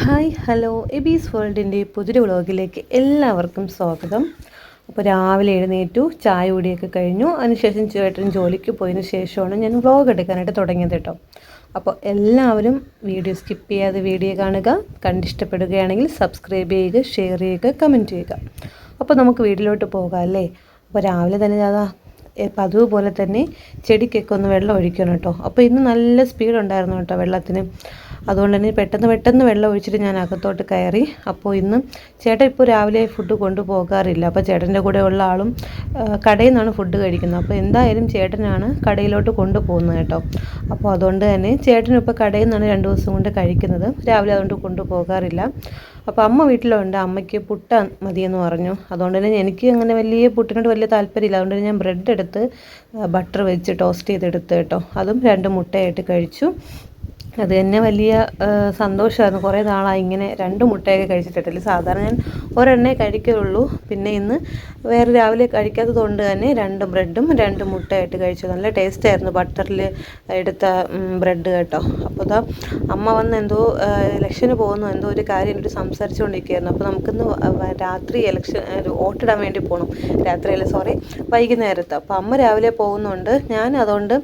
Hi hello എബീസ് വേൾഡിൻ്റെ പുതിയൊരു വ്ളോഗിലേക്ക് എല്ലാവർക്കും സ്വാഗതം. അപ്പോൾ രാവിലെ എഴുന്നേറ്റു, ചായ കുടിയൊക്കെ കഴിഞ്ഞു. അതിനുശേഷം ചേട്ടൻ ജോലിക്ക് പോയതിന് ശേഷമാണ് ഞാൻ വ്ളോഗ് എടുക്കാനായിട്ട് തുടങ്ങിയത് കേട്ടോ. അപ്പോൾ എല്ലാവരും വീഡിയോ സ്കിപ്പ് ചെയ്യാതെ വീഡിയോ കാണുക. കണ്ടിഷ്ടപ്പെടുകയാണെങ്കിൽ സബ്സ്ക്രൈബ് ചെയ്യുക, ഷെയർ ചെയ്യുക, കമൻറ്റ് ചെയ്യുക. അപ്പോൾ നമുക്ക് വീട്ടിലോട്ട് പോകാം അല്ലേ. അപ്പോൾ രാവിലെ തന്നെ പതിവ് പോലെ തന്നെ ചെടിക്കൊക്കെ ഒന്ന് വെള്ളം ഒഴിക്കണം കേട്ടോ. അപ്പോൾ ഇന്ന് നല്ല സ്പീഡ് ഉണ്ടായിരുന്നു കേട്ടോ വെള്ളത്തിന്. അതുകൊണ്ട് തന്നെ പെട്ടെന്ന് വെള്ളം ഒഴിച്ചിട്ട് ഞാൻ അകത്തോട്ട് കയറി. അപ്പോൾ ഇന്ന് ചേട്ടൻ ഇപ്പോൾ രാവിലെ ഫുഡ് കൊണ്ടുപോകാറില്ല. അപ്പോൾ ചേട്ടൻ്റെ കൂടെ ഉള്ള ആളും കടയിൽ നിന്നാണ് ഫുഡ് കഴിക്കുന്നത്. അപ്പോൾ എന്തായാലും ചേട്ടനാണ് കടയിലോട്ട് കൊണ്ടുപോകുന്നത് കേട്ടോ. അപ്പോൾ അതുകൊണ്ട് തന്നെ ചേട്ടനും ഇപ്പോൾ കടയിൽ നിന്നാണ് 2 ദിവസം കൊണ്ട് കഴിക്കുന്നത്. രാവിലെ അതുകൊണ്ട് കൊണ്ടുപോകാറില്ല. അപ്പോൾ അമ്മ വീട്ടിലുണ്ട്. അമ്മയ്ക്ക് പുട്ട മതിയെന്ന് പറഞ്ഞു. അതുകൊണ്ട് തന്നെ എനിക്ക് അങ്ങനെ പുട്ടിനോട് വലിയ താല്പര്യമില്ല. അതുകൊണ്ട് തന്നെ ഞാൻ ബ്രെഡ് എടുത്ത് ബട്ടർ വെച്ച് ടോസ്റ്റ് ചെയ്തെടുത്ത് കേട്ടോ. അതും 2 മുട്ടയായിട്ട് കഴിച്ചു. അത് തന്നെ വലിയ സന്തോഷമായിരുന്നു. കുറേ നാളായി ഇങ്ങനെ 2 മുട്ടയൊക്കെ കഴിച്ചിട്ടില്ല. സാധാരണ ഞാൻ ഒരെണ്ണേ കഴിക്കുള്ളൂ. പിന്നെ ഇന്ന് വേറെ രാവിലെ കഴിക്കാത്തത് കൊണ്ട് തന്നെ 2 ബ്രെഡും 2 മുട്ടയായിട്ട് കഴിച്ചു. നല്ല ടേസ്റ്റായിരുന്നു ബട്ടറിൽ എടുത്ത ബ്രെഡ് കേട്ടോ. അപ്പോൾ അമ്മ വന്ന് എന്തോ ഇലക്ഷന് പോകുന്നു, എന്തോ ഒരു കാര്യം എന്നോട് സംസാരിച്ചുകൊണ്ടിരിക്കുകയായിരുന്നു. അപ്പോൾ നമുക്കിന്ന് രാത്രി വോട്ടിടാൻ വേണ്ടി പോകണം. വൈകുന്നേരത്ത്. അപ്പോൾ അമ്മ രാവിലെ പോകുന്നുണ്ട്, ഞാൻ അതുകൊണ്ട്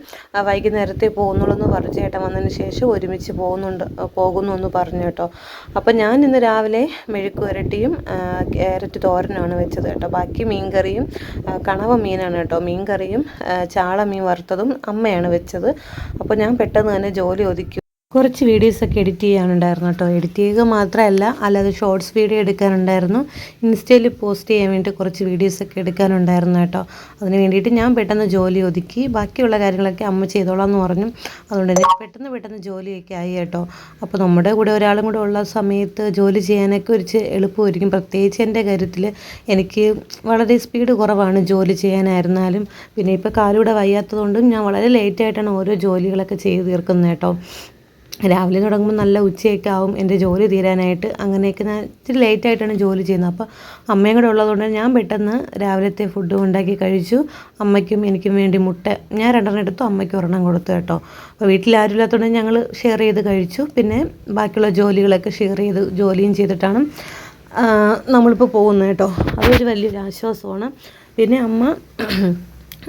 വൈകുന്നേരത്തെ പോകുന്നുള്ളൂ എന്ന് പറഞ്ഞു. ചേട്ടൻ വന്നതിന് ശേഷം ഒരുമിച്ച് പോകുന്നു എന്ന് പറഞ്ഞു കേട്ടോ. അപ്പം ഞാൻ ഇന്ന് രാവിലെ മെഴുക്ക് പുരട്ടിയും ക്യാരറ്റ് തോരനാണ് വെച്ചത് കേട്ടോ. ബാക്കി മീൻകറിയും കണവ മീനാണ് കേട്ടോ. മീൻകറിയും ചാള മീൻ വറുത്തതും അമ്മയാണ് വെച്ചത്. അപ്പോൾ ഞാൻ പെട്ടെന്ന് തന്നെ ജോലി ഒതുക്കി കുറച്ച് വീഡിയോസൊക്കെ എഡിറ്റ് ചെയ്യാനുണ്ടായിരുന്നു കേട്ടോ. എഡിറ്റ് ചെയ്യുക മാത്രമല്ല, അല്ലാതെ ഷോർട്സ് വീഡിയോ എടുക്കാനുണ്ടായിരുന്നു. ഇൻസ്റ്റയിൽ പോസ്റ്റ് ചെയ്യാൻ വേണ്ടി കുറച്ച് വീഡിയോസൊക്കെ എടുക്കാനുണ്ടായിരുന്നു കേട്ടോ. അതിന് വേണ്ടിയിട്ട് ഞാൻ പെട്ടെന്ന് ജോലി ഒതുക്കി. ബാക്കിയുള്ള കാര്യങ്ങളൊക്കെ അമ്മ ചെയ്തോളാം എന്ന് പറഞ്ഞു. അതുകൊണ്ട് തന്നെ പെട്ടെന്ന് ജോലിയൊക്കെ ആയി കേട്ടോ. അപ്പോൾ നമ്മുടെ കൂടെ ഒരാളും കൂടെ ഉള്ള സമയത്ത് ജോലി ചെയ്യാനൊക്കെ ഒരു എളുപ്പമായിരിക്കും. പ്രത്യേകിച്ച് എൻ്റെ കാര്യത്തിൽ എനിക്ക് വളരെ സ്പീഡ് കുറവാണ് ജോലി ചെയ്യാനായിരുന്നാലും. പിന്നെ ഇപ്പോൾ കാലൂടെ വയ്യാത്തതുകൊണ്ടും ഞാൻ വളരെ ലേറ്റായിട്ടാണ് ഓരോ ജോലികളൊക്കെ ചെയ്ത് തീർക്കുന്നത് കേട്ടോ. രാവിലെ തുടങ്ങുമ്പോൾ നല്ല ഉച്ചയൊക്കെ ആവും എൻ്റെ ജോലി തീരാനായിട്ട്. അങ്ങനെയൊക്കെ ഞാൻ ഇച്ചിരി ലേറ്റായിട്ടാണ് ജോലി ചെയ്യുന്നത്. അപ്പോൾ അമ്മയും കൂടെ ഉള്ളതുകൊണ്ട് ഞാൻ പെട്ടെന്ന് രാവിലത്തെ ഫുഡ് ഉണ്ടാക്കി കഴിച്ചു. അമ്മയ്ക്കും എനിക്കും വേണ്ടി മുട്ട ഞാൻ 2 എടുത്തു, അമ്മയ്ക്ക് 1 കൊടുത്തു കേട്ടോ. അപ്പോൾ വീട്ടിൽ ആരും ഇല്ലാത്തതുകൊണ്ട് ഞങ്ങൾ ഷെയർ ചെയ്ത് കഴിച്ചു. പിന്നെ ബാക്കിയുള്ള ജോലികളൊക്കെ ഷെയർ ചെയ്ത് ജോലിയും ചെയ്തിട്ടാണ് നമ്മളിപ്പോൾ പോകുന്നത് കേട്ടോ. അതൊരു വലിയൊരു ആശ്വാസമാണ്. പിന്നെ അമ്മ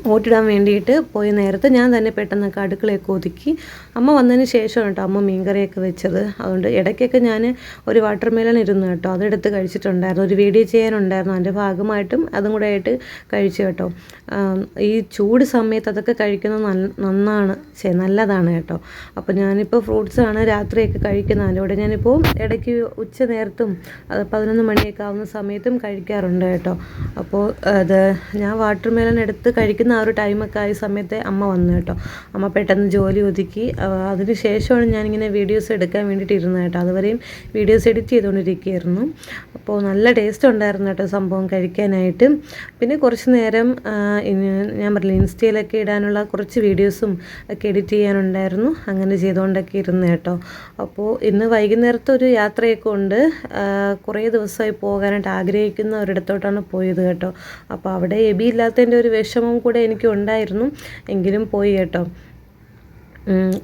വോട്ടിടാൻ വേണ്ടിയിട്ട് പോയ നേരത്ത് ഞാൻ തന്നെ പെട്ടെന്നൊക്കെ അടുക്കളയൊക്കെ ഒതുക്കി. അമ്മ വന്നതിന് ശേഷമാണ് കേട്ടോ അമ്മ മീൻകറിയൊക്കെ വെച്ചത്. അതുകൊണ്ട് ഇടയ്ക്കൊക്കെ ഞാൻ ഒരു വാട്ടർമെലൺ ഇരുന്നു കേട്ടോ, അതെടുത്ത് കഴിച്ചിട്ടുണ്ടായിരുന്നു. ഒരു വീഡിയോ ചെയ്യാനുണ്ടായിരുന്നു, അതിൻ്റെ ഭാഗമായിട്ടും അതും കൂടെ ആയിട്ട് കഴിച്ചു കേട്ടോ. ഈ ചൂട് സമയത്ത് അതൊക്കെ കഴിക്കുന്നത് നല്ലതാണ് കേട്ടോ. അപ്പോൾ ഞാനിപ്പോൾ ഫ്രൂട്ട്സാണ് രാത്രിയൊക്കെ കഴിക്കുന്നത്. അതിൻ്റെ കൂടെ ഞാനിപ്പോൾ ഇടയ്ക്ക് ഉച്ച നേരത്തും 11 മണിയൊക്കെ ആവുന്ന സമയത്തും കഴിക്കാറുണ്ട് കേട്ടോ. അപ്പോൾ ഞാൻ വാട്ടർമെലൺ എടുത്ത് കഴിക്കുന്ന ആ ഒരു ടൈമൊക്കെ ആയ സമയത്ത് അമ്മ വന്നു കേട്ടോ. അമ്മ പെട്ടെന്ന് ജോലി ഒതുക്കി. അതിന് ശേഷമാണ് ഞാനിങ്ങനെ വീഡിയോസ് എടുക്കാൻ വേണ്ടിയിട്ട് ഇരുന്നത് കേട്ടോ. അതുവരെയും വീഡിയോസ് എഡിറ്റ് ചെയ്തുകൊണ്ടിരിക്കുകയായിരുന്നു. അപ്പോൾ നല്ല ടേസ്റ്റ് ഉണ്ടായിരുന്നു കേട്ടോ സംഭവം കഴിക്കാനായിട്ട്. പിന്നെ കുറച്ച് നേരം ഞാൻ പറഞ്ഞില്ല, ഇൻസ്റ്റയിലൊക്കെ ഇടാനുള്ള കുറച്ച് വീഡിയോസും ഒക്കെ എഡിറ്റ് ചെയ്യാനുണ്ടായിരുന്നു. അങ്ങനെ ചെയ്തുകൊണ്ടൊക്കെ ഇരുന്നു കേട്ടോ. അപ്പോൾ ഇന്ന് വൈകുന്നേരത്തെ ഒരു യാത്രയൊക്കെ ഉണ്ട്. കുറേ ദിവസമായി പോകാനായിട്ട് ആഗ്രഹിക്കുന്ന ഒരിടത്തോട്ടാണ് പോയത് കേട്ടോ. അപ്പോൾ അവിടെ എബി ഇല്ലാത്തതിൻ്റെ ഒരു വിഷമം കൂടെ എനിക്ക് ഉണ്ടായിരുന്നു. എങ്കിലും പോയി കേട്ടോ.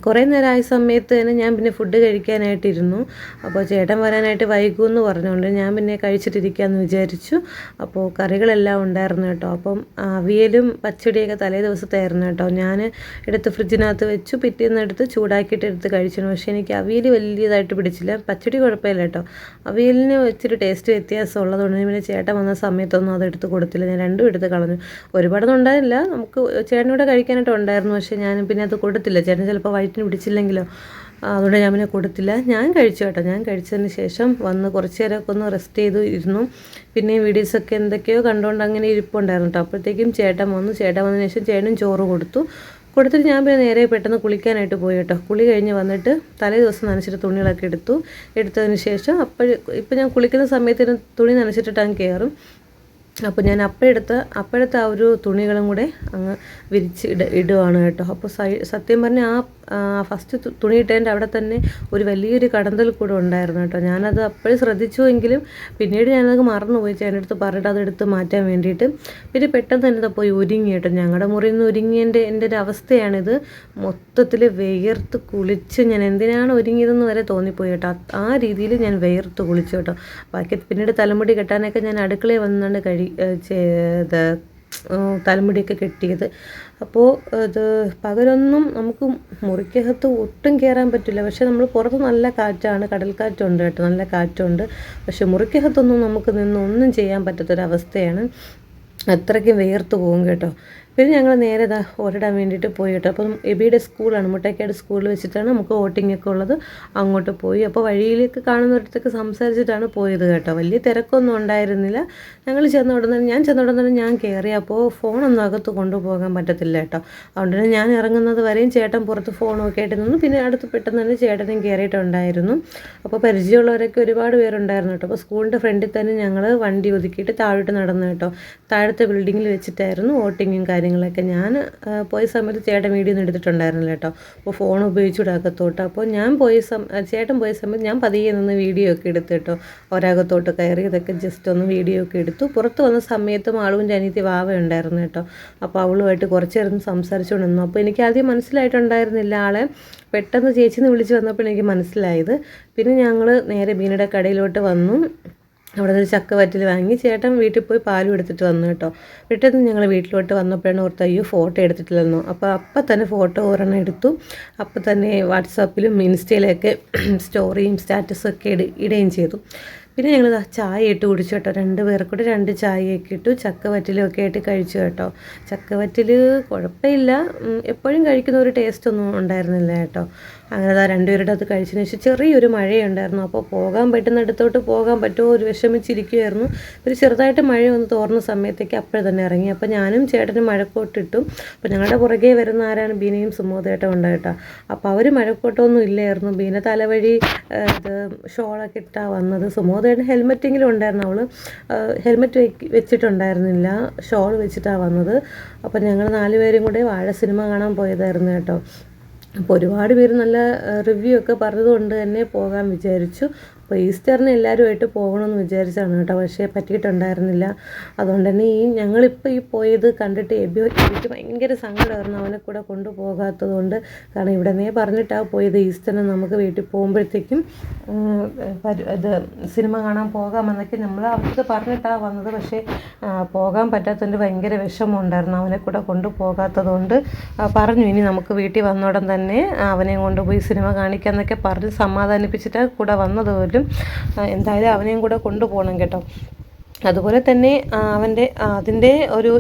കുറേ നേരമായ സമയത്ത് തന്നെ ഞാൻ പിന്നെ ഫുഡ് കഴിക്കാനായിട്ടിരുന്നു. അപ്പോൾ ചേട്ടൻ വരാനായിട്ട് വൈകുമെന്ന് പറഞ്ഞുകൊണ്ട് ഞാൻ പിന്നെ കഴിച്ചിട്ടിരിക്കാമെന്ന് വിചാരിച്ചു. അപ്പോൾ കറികളെല്ലാം ഉണ്ടായിരുന്നു കേട്ടോ. അപ്പം അവിയലും പച്ചടിയൊക്കെ തലേ ദിവസത്തായിരുന്നു കേട്ടോ. ഞാൻ എടുത്ത് ഫ്രിഡ്ജിനകത്ത് വെച്ചു. പിറ്റേന്ന് എടുത്ത് ചൂടാക്കിയിട്ട് എടുത്ത് കഴിച്ചു. പക്ഷേ എനിക്ക് അവിയൽ വലിയതായിട്ട് പിടിച്ചില്ല. പച്ചടി കുഴപ്പമില്ല കേട്ടോ. അവിയലിന് ഇച്ചിരി ടേസ്റ്റ് വ്യത്യാസം ഉള്ളതുകൊണ്ട് പിന്നെ ചേട്ടൻ വന്ന സമയത്തൊന്നും അതെടുത്ത് കൊടുത്തില്ല. ഞാൻ 2 എടുത്ത് കളഞ്ഞു. ഒരുപാടൊന്നും ഉണ്ടായില്ല, നമുക്ക് ചേട്ടനൂടെ കഴിക്കാനായിട്ട് ഉണ്ടായിരുന്നു. പക്ഷേ ഞാൻ പിന്നെ അത് കൊടുത്തില്ല. ചേട്ടൻ ചിലപ്പോൾ വയറ്റിന് പിടിച്ചില്ലെങ്കിലോ, അതുകൊണ്ട് ഞാൻ പിന്നെ കൊടുത്തില്ല. ഞാൻ കഴിച്ചു കേട്ടോ. ഞാൻ കഴിച്ചതിന് ശേഷം വന്ന് കുറച്ച് നേരമൊക്കെ ഒന്ന് റെസ്റ്റ് ചെയ്ത് ഇരുന്നു. പിന്നെ വീഡിയോസൊക്കെ എന്തൊക്കെയോ കണ്ടുകൊണ്ട് അങ്ങനെ ഇരിപ്പുണ്ടായിരുന്നു കേട്ടോ. അപ്പോഴത്തേക്കും ചേട്ടൻ വന്നതിന് ശേഷം ചേട്ടനും ചോറ് കൊടുത്തിട്ട് ഞാൻ പിന്നെ നേരെ പെട്ടെന്ന് കുളിക്കാനായിട്ട് പോയി കേട്ടോ. കുളി കഴിഞ്ഞ് വന്നിട്ട് തലേ ദിവസം നനച്ചിട്ട് തുണികളൊക്കെ എടുത്തതിന് ശേഷം ഇപ്പോൾ ഞാൻ കുളിക്കുന്ന സമയത്തിന് തുണി നനച്ചിട്ടിട്ട് അങ്ങ് കയറും. അപ്പോൾ ഞാൻ അപ്പോഴത്തെ ആ ഒരു തുണികളും കൂടെ അങ്ങ് വിരിച്ച് ഇടുവാണ് കേട്ടോ. അപ്പോൾ സത്യം പറഞ്ഞാൽ ഫസ്റ്റ് തുണി ഇട്ടതിൻ്റെ അവിടെ തന്നെ ഒരു വലിയൊരു കടന്തൽ കൂടെ ഉണ്ടായിരുന്നു കേട്ടോ. ഞാനത് അപ്പോഴും ശ്രദ്ധിച്ചു എങ്കിലും പിന്നീട് ഞാനത് മറന്നുപോയി ചേട്ടൻ്റെ അടുത്ത് പറഞ്ഞിട്ട് അതെടുത്ത് മാറ്റാൻ വേണ്ടിയിട്ട്. പിന്നെ പെട്ടെന്ന് തന്നെ പോയി ഒരുങ്ങി കേട്ടോ. ഞങ്ങളുടെ മുറിയിൽ നിന്ന് ഒരുങ്ങിയതിൻ്റെ എൻ്റെ ഒരു അവസ്ഥയാണിത്. മൊത്തത്തിൽ വിയർത്ത് കുളിച്ച് ഞാൻ എന്തിനാണ് ഒരുങ്ങിയതെന്ന് വരെ തോന്നിപ്പോയി കേട്ടോ. ആ രീതിയിൽ ഞാൻ വിയർത്ത് കുളിച്ചു കേട്ടോ. ബാക്കി പിന്നീട് തലമുടി കെട്ടാനൊക്കെ ഞാൻ അടുക്കളയിൽ വന്നുകൊണ്ട് തലമുടിയൊക്കെ കെട്ടിയത്. അപ്പോൾ ഇത് പകലൊന്നും നമുക്ക് മുറിക്കകത്ത് ഒട്ടും കയറാൻ പറ്റില്ല. പക്ഷേ നമ്മൾ പുറത്ത് നല്ല കാറ്റാണ്, കടൽക്കാറ്റുണ്ട് കേട്ടോ, നല്ല കാറ്റുണ്ട്. പക്ഷെ മുറിക്കകത്തൊന്നും നമുക്ക് ഒന്നും ചെയ്യാൻ പറ്റാത്തൊരവസ്ഥയാണ്. അത്രയ്ക്കും വിയർത്ത് പോകും കേട്ടോ. പിന്നെ ഞങ്ങൾ നേരെ ഓടിടാൻ വേണ്ടിയിട്ട് പോയി കേട്ടോ. അപ്പം എബിയുടെ സ്കൂളാണ്, മുട്ടയ്ക്കാട് സ്കൂളിൽ വെച്ചിട്ടാണ് നമുക്ക് വോട്ടിങ്ങൊക്കെ ഉള്ളത്. അങ്ങോട്ട് പോയി. അപ്പോൾ വഴിയിലേക്ക് കാണുന്നവരടുത്തൊക്കെ സംസാരിച്ചിട്ടാണ് പോയത് കേട്ടോ. വലിയ തിരക്കൊന്നും ഉണ്ടായിരുന്നില്ല. ഞാൻ ചെന്ന ഉടനെ ഞാൻ കയറി. അപ്പോൾ ഫോണൊന്നും അകത്ത് കൊണ്ടുപോകാൻ പറ്റത്തില്ല കേട്ടോ. അതുകൊണ്ട് തന്നെ ഞാൻ ഇറങ്ങുന്നത് വരെയും ചേട്ടൻ പുറത്ത് ഫോണൊക്കെ ആയിട്ട് നിന്നു. പിന്നെ അടുത്ത് പെട്ടെന്ന് തന്നെ ചേട്ടനും കയറിയിട്ടുണ്ടായിരുന്നു. അപ്പോൾ പരിചയമുള്ളവരൊക്കെ ഒരുപാട് പേരുണ്ടായിരുന്നു കേട്ടോ. അപ്പോൾ സ്കൂളിൻ്റെ ഫ്രണ്ടിൽ തന്നെ ഞങ്ങൾ വണ്ടി ഒതുക്കിയിട്ട് താഴോട്ട് നടന്നു കേട്ടോ. താഴത്തെ ബിൽഡിങ്ങിൽ വെച്ചിട്ടായിരുന്നു വോട്ടിങ്ങും കാര്യങ്ങളൊക്കെ. ഞാൻ പോയ സമയത്ത് ചേട്ടൻ വീഡിയോ ഒന്നും എടുത്തിട്ടുണ്ടായിരുന്നില്ല കേട്ടോ. അപ്പോൾ ഫോൺ ഉപയോഗിച്ചുകൂടാകത്തോട്ട്. അപ്പോൾ ചേട്ടൻ പോയ സമയത്ത് ഞാൻ പതിയെ നിന്ന് വീഡിയോ ഒക്കെ എടുത്തു കേട്ടോ. ഒരകത്തോട്ട് കയറി ഇതൊക്കെ ജസ്റ്റ് ഒന്ന് വീഡിയോ ഒക്കെ എടുത്തു. പുറത്ത് വന്ന സമയത്തും ആളും അനിയത്തി വാവ ഉണ്ടായിരുന്നു കേട്ടോ. അപ്പോൾ അവളുമായിട്ട് കുറച്ച് നേരം സംസാരിച്ചുകൊണ്ട് നിന്നു. അപ്പോൾ എനിക്ക് ആദ്യം മനസ്സിലായിട്ടുണ്ടായിരുന്നില്ല ആളെ. പെട്ടെന്ന് ചേച്ചിന്ന് വിളിച്ച് വന്നപ്പോൾ എനിക്ക് മനസ്സിലായത്. പിന്നെ ഞങ്ങൾ നേരെ ബീനയുടെ കടയിലോട്ട് വന്നു. അവിടെ നിന്ന് ചക്ക വറ്റൽ വാങ്ങി ചേട്ടൻ വീട്ടിൽ പോയി പാലും എടുത്തിട്ട് വന്നു കേട്ടോ. പെട്ടെന്ന് ഞങ്ങൾ വീട്ടിലോട്ട് വന്നപ്പോഴാണ് ഓർത്ത് അയ്യോ ഫോട്ടോ എടുത്തിട്ടില്ലെന്നോ. അപ്പം തന്നെ ഫോട്ടോ ഒരെണ്ണം എടുത്തു. അപ്പം തന്നെ വാട്സാപ്പിലും ഇൻസ്റ്റയിലൊക്കെ സ്റ്റോറിയും സ്റ്റാറ്റസും ഒക്കെ ഇടുകയും ചെയ്തു. പിന്നെ ഞങ്ങൾ ചായ ഇട്ട് കുടിച്ചു കേട്ടോ. 2 പേർക്കൂടെ 2 ചായയൊക്കെ ഇട്ടു. ചക്കവറ്റലൊക്കെ ആയിട്ട് കഴിച്ചു കേട്ടോ. ചക്കവറ്റൽ കുഴപ്പമില്ല, എപ്പോഴും കഴിക്കുന്ന ഒരു ടേസ്റ്റ് ഒന്നും ഉണ്ടായിരുന്നില്ല കേട്ടോ. അങ്ങനെ 2 പേരുടെ അത് കഴിച്ചതിന് ശേഷം ചെറിയൊരു മഴയുണ്ടായിരുന്നു. അപ്പോൾ പോകാൻ പറ്റുന്നിടത്തോട്ട് പോകാൻ പറ്റുമോ ഒരു വിഷമിച്ചിരിക്കുമായിരുന്നു. ഒരു ചെറുതായിട്ട് മഴ ഒന്ന് തോർന്ന സമയത്തേക്ക് അപ്പോഴേ തന്നെ ഇറങ്ങി. അപ്പോൾ ഞാനും ചേട്ടനും മഴക്കോട്ടിട്ടു. അപ്പോൾ ഞങ്ങളുടെ പുറകെ വരുന്ന ആരാണ് ബീനയും സുമോദേട്ടം ഉണ്ടായിട്ടോ. അപ്പോൾ അവർ മഴക്കോട്ടൊന്നും ഇല്ലായിരുന്നു. ബീന തലവഴി ഷോളൊക്കെ ഇട്ടാണ് വന്നത്. സുമോദേട്ടൻ ഹെൽമെറ്റെങ്കിലും ഉണ്ടായിരുന്നു. അവൾ ഹെൽമെറ്റ് വെച്ചിട്ടുണ്ടായിരുന്നില്ല, ഷോൾ വെച്ചിട്ടാണ് വന്നത്. അപ്പോൾ ഞങ്ങൾ 4 പേരും കൂടെ വാഴ സിനിമ കാണാൻ പോയതായിരുന്നു കേട്ടോ. അപ്പോൾ ഒരുപാട് പേര് നല്ല റിവ്യൂ ഒക്കെ പറഞ്ഞതുകൊണ്ട് തന്നെ പോകാൻ വിചാരിച്ചു. അപ്പോൾ ഈസ്റ്ററിന് എല്ലാവരുമായിട്ട് പോകണമെന്ന് വിചാരിച്ചാണ് കേട്ടോ. പക്ഷേ പറ്റിയിട്ടുണ്ടായിരുന്നില്ല. അതുകൊണ്ട് തന്നെ ഞങ്ങളിപ്പോൾ പോയത് കണ്ടിട്ട് എബിക്ക് ഭയങ്കര സങ്കടമായിരുന്നു അവനെ കൂടെ കൊണ്ടുപോകാത്തത് കൊണ്ട്. കാരണം ഇവിടെ നിന്നേ പറഞ്ഞിട്ടാണ് പോയത് ഈസ്റ്ററിന് നമുക്ക് വീട്ടിൽ പോകുമ്പോഴത്തേക്കും ഇത് സിനിമ കാണാൻ പോകാമെന്നൊക്കെ നമ്മൾ അവർക്ക് പറഞ്ഞിട്ടാണ് വന്നത്. പക്ഷേ പോകാൻ പറ്റാത്തതിൻ്റെ ഭയങ്കര വിഷമം ഉണ്ടായിരുന്നു അവനെ കൂടെ കൊണ്ടുപോകാത്തത് കൊണ്ട്. പറഞ്ഞു ഇനി നമുക്ക് വീട്ടിൽ വന്നോടൻ തന്നെ അവനെയും കൊണ്ടുപോയി സിനിമ കാണിക്കാമെന്നൊക്കെ പറഞ്ഞ് സമാധാനിപ്പിച്ചിട്ടാണ് കൂടെ വന്നത് പോലും. എന്തായാലും അവനെയും കൂടെ കൊണ്ടുപോകണം കേട്ടോ. അതുപോലെ തന്നെ അതിൻ്റെ ഒരു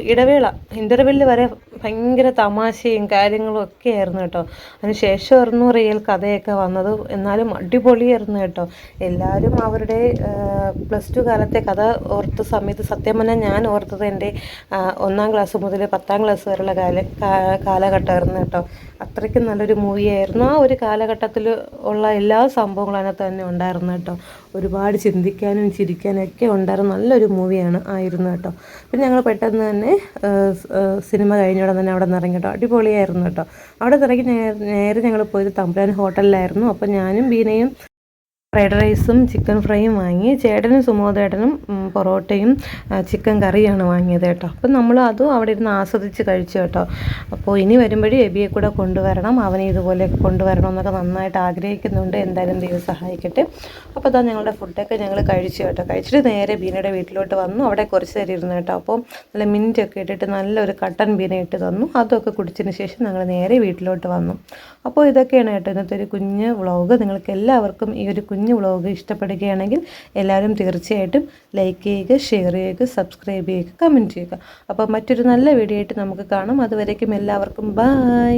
ഇൻ്റർവെല്ലിൽ വരെ ഭയങ്കര തമാശയും കാര്യങ്ങളും ഒക്കെ ആയിരുന്നു കേട്ടോ. അതിന് ശേഷമായിരുന്നു റിയൽ കഥയൊക്കെ വന്നത്. എന്നാലും അടിപൊളിയായിരുന്നു കേട്ടോ. എല്ലാവരും അവരുടെ +2 കാലത്തെ കഥ ഓർത്ത സമയത്ത് സത്യം പറഞ്ഞാൽ ഞാൻ ഓർത്തത് എൻ്റെ 1ാം ക്ലാസ് മുതൽ 10ാം ക്ലാസ് വരെയുള്ള കാലഘട്ടമായിരുന്നു കേട്ടോ. അത്രയ്ക്കും നല്ലൊരു മൂവിയായിരുന്നു. ആ ഒരു കാലഘട്ടത്തിൽ ഉള്ള എല്ലാ സംഭവങ്ങളും അതിനകത്ത് തന്നെ ഉണ്ടായിരുന്നു കേട്ടോ. ഒരുപാട് ചിന്തിക്കാനും ചിരിക്കാനും ഒക്കെ ഉണ്ടായിരുന്ന നല്ലൊരു ആയിരുന്നു കേട്ടോ. പിന്നെ ഞങ്ങൾ പെട്ടെന്ന് തന്നെ സിനിമ കഴിഞ്ഞോടെ തന്നെ അവിടെ നിന്ന് ഇറങ്ങി കേട്ടോ. അടിപൊളിയായിരുന്നു കേട്ടോ. അവിടെ ഇറങ്ങി നേരെ ഞങ്ങൾ പോയത് തമ്പുരാൻ ഹോട്ടലിലായിരുന്നു. അപ്പോൾ ഞാനും ബീനയും ഫ്രൈഡ് റൈസും ചിക്കൻ ഫ്രൈയും വാങ്ങി. ചേട്ടനും സുമോദേട്ടനും പൊറോട്ടയും ചിക്കൻ കറിയാണ് വാങ്ങിയത് കേട്ടോ. അപ്പം നമ്മൾ അതും അവിടെ ഇരുന്ന് ആസ്വദിച്ച് കഴിച്ചു കേട്ടോ. അപ്പോൾ ഇനി വരുമ്പോഴും എബിയെ കൂടെ കൊണ്ടുവരണം, അവനെ ഇതുപോലെയൊക്കെ കൊണ്ടുവരണം എന്നൊക്കെ നന്നായിട്ട് ആഗ്രഹിക്കുന്നുണ്ട്. എന്തായാലും ദൈവം സഹായിക്കട്ടെ. അപ്പോൾ അതാ ഞങ്ങളുടെ ഫുഡൊക്കെ ഞങ്ങൾ കഴിച്ചു കേട്ടോ. കഴിച്ചിട്ട് നേരെ ബീനയുടെ വീട്ടിലോട്ട് വന്നു. അവിടെ കുറച്ച് നേരം ഇരുന്നു കേട്ടോ. അപ്പോൾ നല്ല മിൻറ്റൊക്കെ ഇട്ടിട്ട് നല്ലൊരു കട്ടൻ ബീന ഇട്ട് തന്നു. അതൊക്കെ കുടിച്ചതിന് ശേഷം ഞങ്ങൾ നേരെ വീട്ടിലോട്ട് വന്നു. അപ്പോൾ ഇതൊക്കെയാണ് കേട്ടോ ഇന്നത്തെ ഒരു കുഞ്ഞ് വ്ളോഗ്. നിങ്ങൾക്ക് എല്ലാവർക്കും ഈ ഒരു കുഞ്ഞ് വ്ളോഗ് ഇഷ്ടപ്പെടുകയാണെങ്കിൽ എല്ലാവരും തീർച്ചയായിട്ടും ലൈക്ക് ചെയ്യുക, ഷെയർ ചെയ്യുക, സബ്സ്ക്രൈബ് ചെയ്യുക, കമൻറ്റ് ചെയ്യുക. അപ്പോൾ മറ്റൊരു നല്ല വീഡിയോ ആയിട്ട് നമുക്ക് കാണാം. അതുവരേക്കും എല്ലാവർക്കും ബൈ.